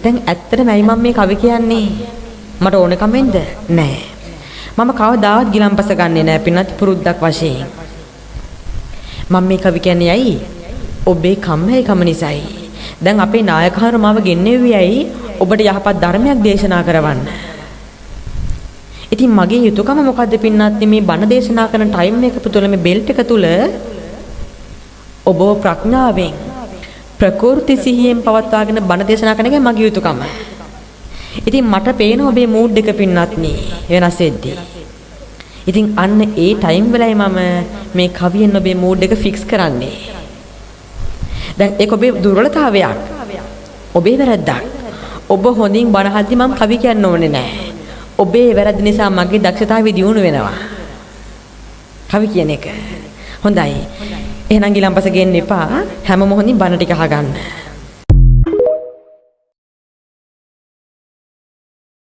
දැන් ඇත්තටම ඇයි මම මේ කවි කියන්නේ? මට ඕන කමෙන්ද? නෑ. මම කවදාවත් ගිලම්පස ගන්නෙ නෑ පින්වත් පුරුද්දක් වශයෙන්. මම මේ කවි කියන්නේ ඇයි? ඔබේ කම්මැලිකම නිසායි. දැන් අපේ නායකහරු මාව ගෙන්නෙව්වේ ඇයි? ඔබට යහපත් ධර්මයක් දේශනා කරවන්න. ඉතින් මගේ යුතුයකම මොකද්ද පින්වත්නි මේ බණ දේශනා කරන ටයිම් එක තුළ මේ බෙල්ට් එක තුළ ඔබ ප්‍රඥාවෙන් ප්‍රකෘති සිහියෙන් පවත්වාගෙන බණ දේශනා කරන එකයි මගේ යුතුයකම. ඉතින් මට පේන ඔබේ මූඩ් එක පින්වත්නි වෙනස් වෙද්දී. ඉතින් අන්න ඒ ටයිම් වෙලයි මම මේ කවියෙන් ඔබේ මූඩ් එක ෆික්ස් කරන්නේ. දැන් ඒක ඔබේ දුර්වලතාවයක්. ඔබේ වැරද්දක්. ඔබ හොඳින් බණ අහද්දි මම කවි කියන්න ඕනේ නැහැ. ඔබේ වැරද්ද නිසා මගේ දක්ෂතාවය දියුණු වෙනවා. කවි කියන එක. හොඳයි. එහෙනම් ගිලම්පස ගෙන්න එපා. හැම මොහොතින් බණ ටික අහගන්න.